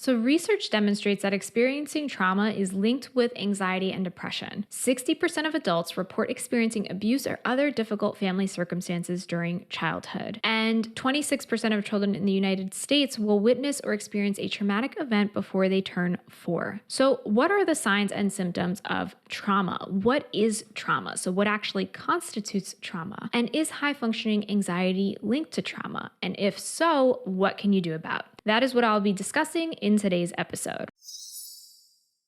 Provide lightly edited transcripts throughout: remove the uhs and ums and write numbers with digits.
So, research demonstrates that experiencing trauma is linked with anxiety and depression. 60% of adults report experiencing abuse or other difficult family circumstances during childhood. And 26% of children in the United States will witness or experience a traumatic event before they turn 4. So, what are the signs and symptoms of trauma? What is trauma? So, what actually constitutes trauma? And is high functioning anxiety linked to trauma? And if so, what can you do about it? That is what I'll be discussing in today's episode.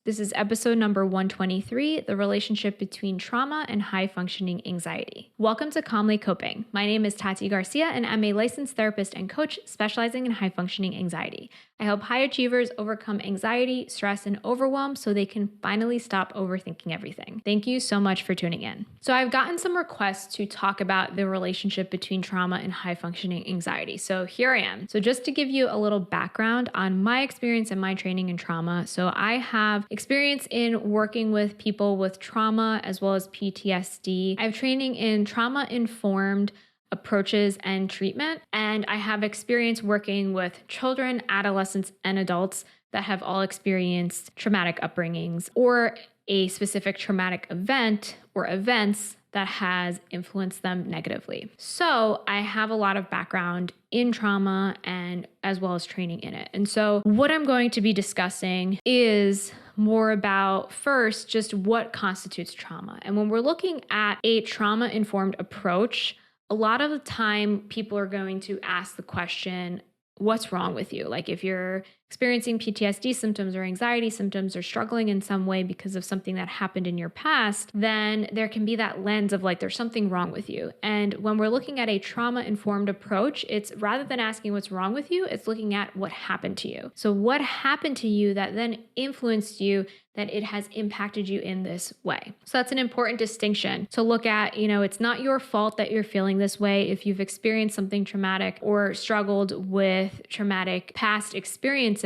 This is episode number 123, the relationship between trauma and high-functioning anxiety. Welcome to Calmly Coping. My name is Tati Garcia, and I'm a licensed therapist and coach specializing in high-functioning anxiety. I help high achievers overcome anxiety, stress, and overwhelm so they can finally stop overthinking everything. Thank you so much for tuning in. So I've gotten some requests to talk about the relationship between trauma and high-functioning anxiety. So here I am. So just to give you a little background on my experience and my training in trauma. So I have experience in working with people with trauma as well as PTSD. I have training in trauma-informed approaches and treatment, and I have experience working with children, adolescents, and adults that have all experienced traumatic upbringings or a specific traumatic event or events that has influenced them negatively. So I have a lot of background in trauma and as well as training in it. And so what I'm going to be discussing is more about first, just what constitutes trauma. And when we're looking at a trauma-informed approach, a lot of the time people are going to ask the question, what's wrong with you? Like if you're experiencing PTSD symptoms or anxiety symptoms or struggling in some way because of something that happened in your past, then there can be that lens of like, there's something wrong with you. And when we're looking at a trauma-informed approach, it's rather than asking what's wrong with you, it's looking at what happened to you. So what happened to you that then influenced you, that it has impacted you in this way. So that's an important distinction to look at. It's not your fault that you're feeling this way if you've experienced something traumatic or struggled with traumatic past experiences.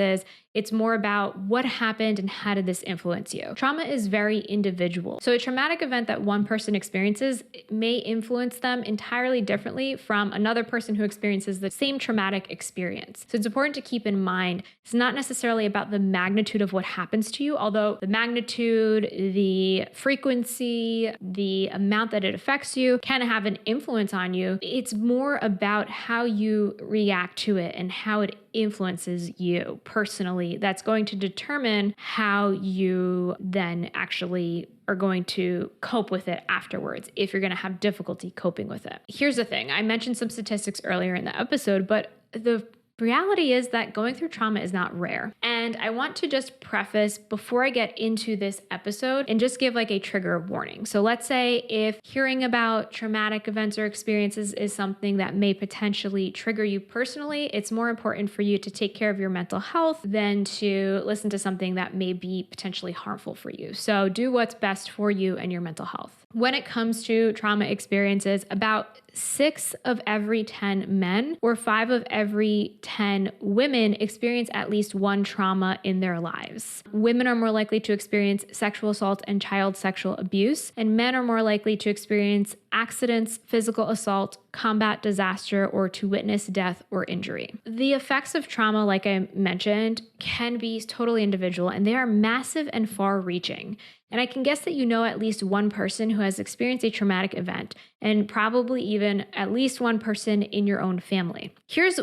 It's more about what happened and how did this influence you. Trauma is very individual. So a traumatic event that one person experiences may influence them entirely differently from another person who experiences the same traumatic experience. So it's important to keep in mind, it's not necessarily about the magnitude of what happens to you, although the magnitude, the frequency, the amount that it affects you can have an influence on you. It's more about how you react to it and how it influences you personally. That's going to determine how you then actually are going to cope with it afterwards, if you're going to have difficulty coping with it. Here's the thing. I mentioned some statistics earlier in the episode, but the reality is that going through trauma is not rare. And I want to just preface before I get into this episode and just give like a trigger warning. So let's say if hearing about traumatic events or experiences is something that may potentially trigger you personally, it's more important for you to take care of your mental health than to listen to something that may be potentially harmful for you. So do what's best for you and your mental health. When it comes to trauma experiences, about 6 of every 10 men or 5 of every 10 women experience at least one trauma in their lives. Women are more likely to experience sexual assault and child sexual abuse, and men are more likely to experience accidents, physical assault, combat disaster, or to witness death or injury. The effects of trauma, like I mentioned, can be totally individual, and they are massive and far-reaching. And I can guess that you know at least one person who has experienced a traumatic event, and probably even at least one person in your own family. Here's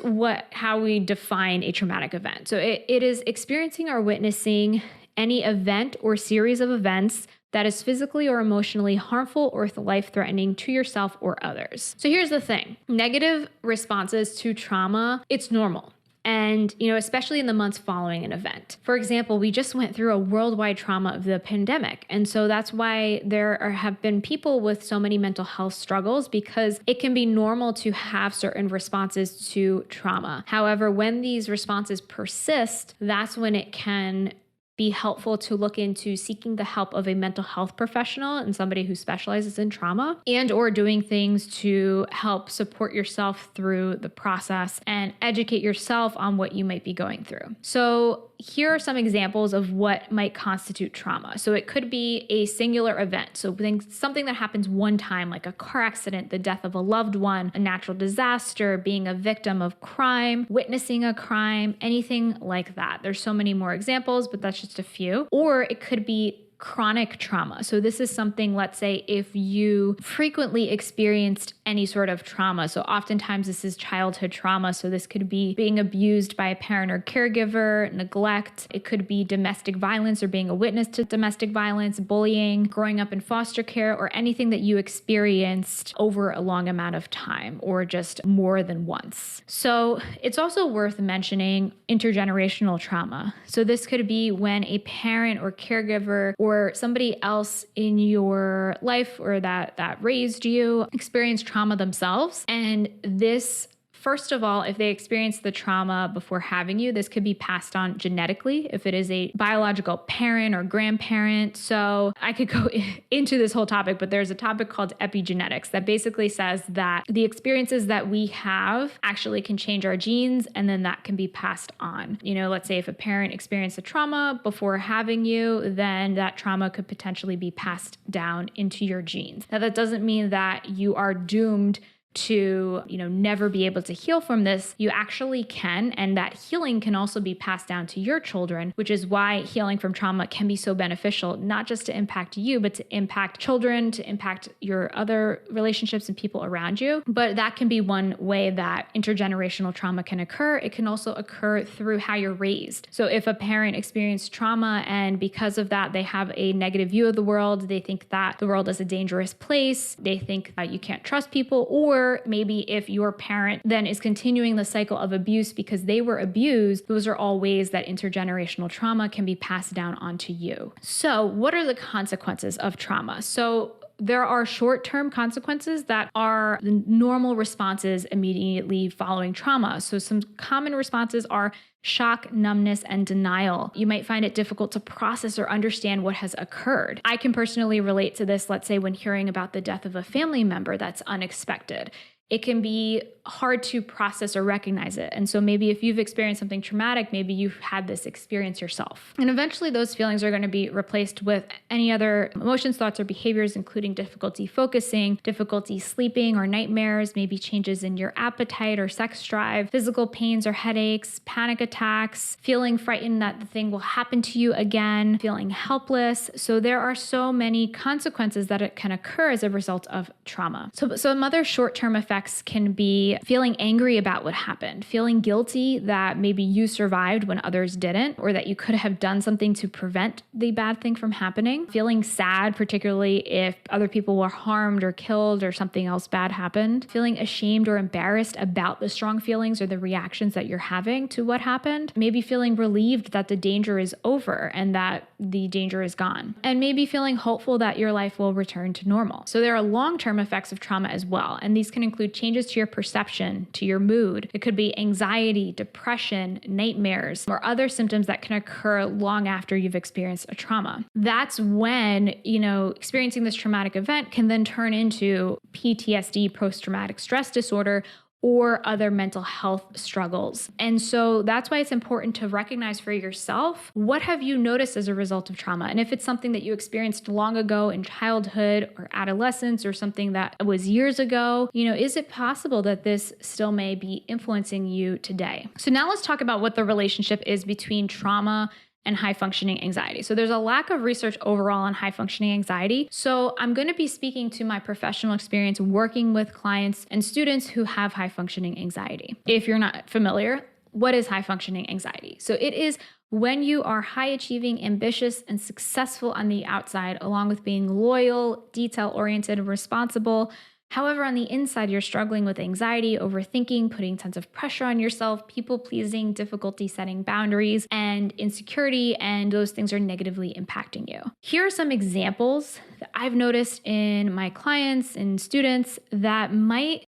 how we define a traumatic event. So it is experiencing or witnessing any event or series of events that is physically or emotionally harmful or life-threatening to yourself or others. So here's the thing. Negative responses to trauma, it's normal. And, especially in the months following an event. For example, we just went through a worldwide trauma of the pandemic. And so that's why have been people with so many mental health struggles, because it can be normal to have certain responses to trauma. However, when these responses persist, that's when it can be helpful to look into seeking the help of a mental health professional and somebody who specializes in trauma, and or doing things to help support yourself through the process and educate yourself on what you might be going through. So here are some examples of what might constitute trauma. So it could be a singular event. So something that happens one time, like a car accident, the death of a loved one, a natural disaster, being a victim of crime, witnessing a crime, anything like that. There's so many more examples, but that's just a few. Or it could be chronic trauma. So this is something, let's say, if you frequently experienced any sort of trauma. So oftentimes this is childhood trauma. So this could be being abused by a parent or caregiver, neglect. It could be domestic violence or being a witness to domestic violence, bullying, growing up in foster care, or anything that you experienced over a long amount of time or just more than once. So it's also worth mentioning intergenerational trauma. So this could be when a parent or caregiver or somebody else in your life or that raised you experienced trauma themselves. And this, first of all, if they experienced the trauma before having you, this could be passed on genetically if it is a biological parent or grandparent. So I could go into this whole topic, but there's a topic called epigenetics that basically says that the experiences that we have actually can change our genes, and then that can be passed on. Let's say if a parent experienced a trauma before having you, then that trauma could potentially be passed down into your genes. Now, that doesn't mean that you are doomed to, never be able to heal from this. You actually can, and that healing can also be passed down to your children, which is why healing from trauma can be so beneficial, not just to impact you, but to impact children, to impact your other relationships and people around you. But that can be one way that intergenerational trauma can occur. It can also occur through how you're raised. So if a parent experienced trauma and because of that, they have a negative view of the world, they think that the world is a dangerous place, they think that you can't trust people, or maybe if your parent then is continuing the cycle of abuse because they were abused, those are all ways that intergenerational trauma can be passed down onto you. So what are the consequences of trauma? So there are short-term consequences that are the normal responses immediately following trauma. So some common responses are shock, numbness, and denial. You might find it difficult to process or understand what has occurred. I can personally relate to this, let's say, when hearing about the death of a family member that's unexpected. It can be hard to process or recognize it. And so maybe if you've experienced something traumatic, maybe you've had this experience yourself. And eventually those feelings are going to be replaced with any other emotions, thoughts, or behaviors, including difficulty focusing, difficulty sleeping or nightmares, maybe changes in your appetite or sex drive, physical pains or headaches, panic attacks, feeling frightened that the thing will happen to you again, feeling helpless. So there are so many consequences that it can occur as a result of trauma. So some other short-term effects can be feeling angry about what happened, feeling guilty that maybe you survived when others didn't, or that you could have done something to prevent the bad thing from happening, feeling sad, particularly if other people were harmed or killed or something else bad happened, feeling ashamed or embarrassed about the strong feelings or the reactions that you're having to what happened, maybe feeling relieved that the danger is over and that the danger is gone, and maybe feeling hopeful that your life will return to normal. So there are long-term effects of trauma as well, and these can include changes to your perception, to your mood. It could be anxiety, depression, nightmares, or other symptoms that can occur long after you've experienced a trauma. That's when, experiencing this traumatic event can then turn into PTSD, post-traumatic stress disorder, or other mental health struggles. And so that's why it's important to recognize for yourself, what have you noticed as a result of trauma? And if it's something that you experienced long ago in childhood or adolescence or something that was years ago, is it possible that this still may be influencing you today? So now let's talk about what the relationship is between trauma and high-functioning anxiety. So there's a lack of research overall on high-functioning anxiety. So I'm going to be speaking to my professional experience working with clients and students who have high-functioning anxiety. If you're not familiar, what is high-functioning anxiety? So it is when you are high-achieving, ambitious, and successful on the outside, along with being loyal, detail-oriented, and responsible. However, on the inside, you're struggling with anxiety, overthinking, putting tons of pressure on yourself, people-pleasing, difficulty setting boundaries, and insecurity, and those things are negatively impacting you. Here are some examples that I've noticed in my clients and students that might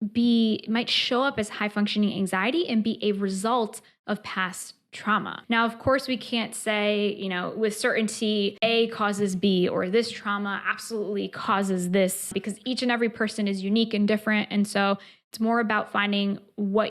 show up as high-functioning anxiety and be a result of past trauma. Now, of course, we can't say, with certainty A causes B, or this trauma absolutely causes this, because each and every person is unique and different. And so it's more about finding what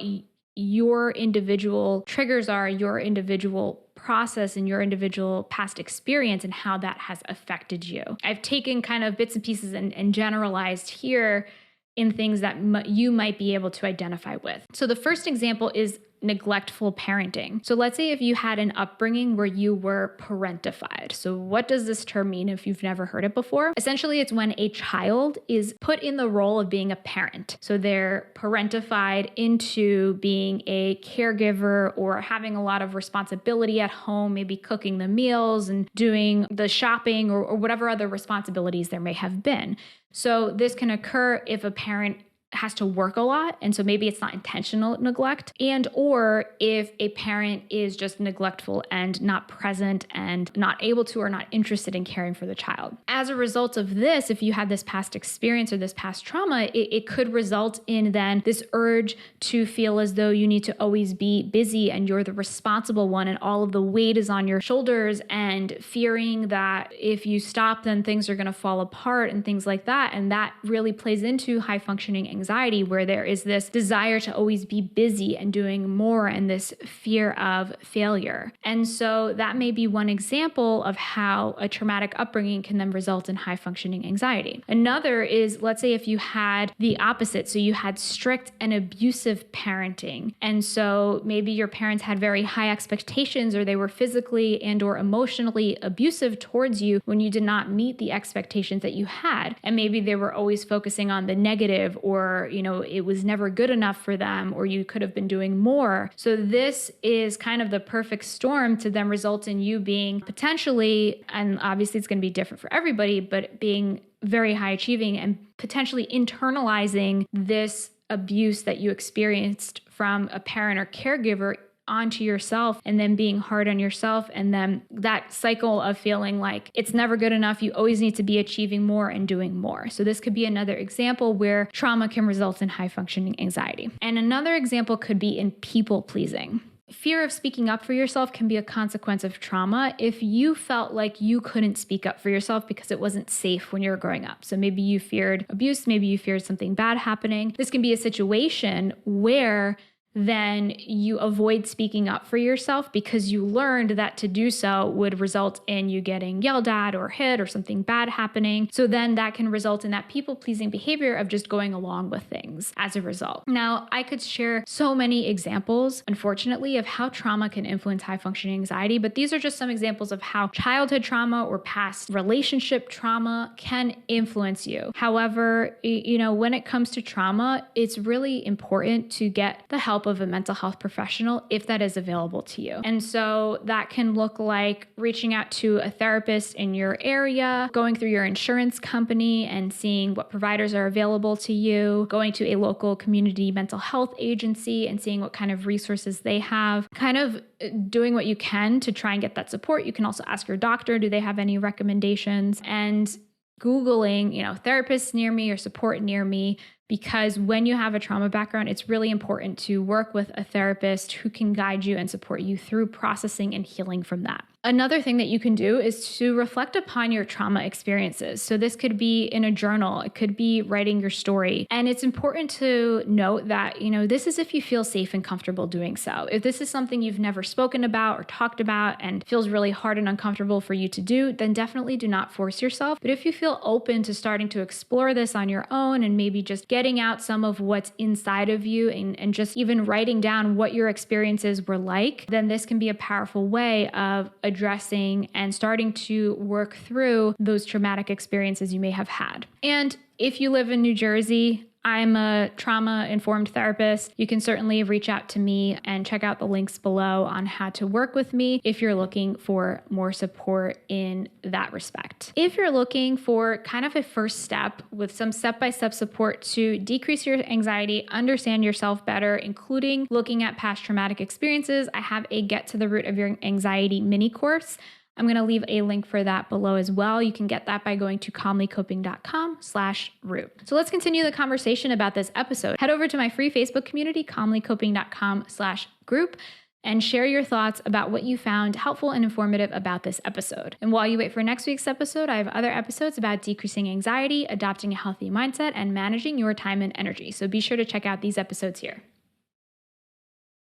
your individual triggers are, your individual process and your individual past experience, and how that has affected you. I've taken kind of bits and pieces and generalized here in things that you might be able to identify with. So the first example is neglectful parenting. So let's say if you had an upbringing where you were parentified. So what does this term mean if you've never heard it before? Essentially, it's when a child is put in the role of being a parent. So they're parentified into being a caregiver or having a lot of responsibility at home, maybe cooking the meals and doing the shopping or whatever other responsibilities there may have been. So this can occur if a parent has to work a lot, and so maybe it's not intentional neglect, and or if a parent is just neglectful and not present and not able to or not interested in caring for the child. As a result of this, if you had this past experience or this past trauma, it could result in then this urge to feel as though you need to always be busy and you're the responsible one and all of the weight is on your shoulders, and fearing that if you stop, then things are going to fall apart and things like that. And that really plays into high functioning anxiety, where there is this desire to always be busy and doing more and this fear of failure. And so that may be one example of how a traumatic upbringing can then result in high functioning anxiety. Another is, let's say if you had the opposite. So you had strict and abusive parenting. And so maybe your parents had very high expectations, or they were physically and or emotionally abusive towards you when you did not meet the expectations that you had. And maybe they were always focusing on the negative, or it was never good enough for them, or you could have been doing more. So this is kind of the perfect storm to then result in you being potentially, and obviously it's going to be different for everybody, but being very high achieving and potentially internalizing this abuse that you experienced from a parent or caregiver onto yourself, and then being hard on yourself, and then that cycle of feeling like it's never good enough, you always need to be achieving more and doing more. So this could be another example where trauma can result in high functioning anxiety. And another example could be in people pleasing. Fear of speaking up for yourself can be a consequence of trauma if you felt like you couldn't speak up for yourself because it wasn't safe when you were growing up. So maybe you feared abuse, maybe you feared something bad happening. This can be a situation where then you avoid speaking up for yourself because you learned that to do so would result in you getting yelled at or hit or something bad happening. So then that can result in that people-pleasing behavior of just going along with things as a result. Now, I could share so many examples, unfortunately, of how trauma can influence high-functioning anxiety, but these are just some examples of how childhood trauma or past relationship trauma can influence you. However, when it comes to trauma, it's really important to get the help of a mental health professional if that is available to you. And so that can look like reaching out to a therapist in your area, going through your insurance company and seeing what providers are available to you, going to a local community mental health agency and seeing what kind of resources they have, kind of doing what you can to try and get that support. You can also ask your doctor, do they have any recommendations? And Googling, therapists near me or support near me, because when you have a trauma background, it's really important to work with a therapist who can guide you and support you through processing and healing from that. Another thing that you can do is to reflect upon your trauma experiences. So this could be in a journal, it could be writing your story. And it's important to note that, this is if you feel safe and comfortable doing so. If this is something you've never spoken about or talked about and feels really hard and uncomfortable for you to do, then definitely do not force yourself. But if you feel open to starting to explore this on your own and maybe just getting out some of what's inside of you and just even writing down what your experiences were like, then this can be a powerful way of addressing and starting to work through those traumatic experiences you may have had. And if you live in New Jersey, I'm a trauma-informed therapist. You can certainly reach out to me and check out the links below on how to work with me if you're looking for more support in that respect. If you're looking for kind of a first step with some step-by-step support to decrease your anxiety, understand yourself better, including looking at past traumatic experiences, I have a Get to the Root of Your Anxiety mini course. I'm going to leave a link for that below as well. You can get that by going to calmlycoping.com/root. So let's continue the conversation about this episode. Head over to my free Facebook community, calmlycoping.com/group. and share your thoughts about what you found helpful and informative about this episode. And while you wait for next week's episode, I have other episodes about decreasing anxiety, adopting a healthy mindset, and managing your time and energy. So be sure to check out these episodes here.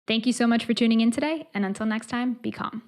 Thank you so much for tuning in today, and until next time, be calm.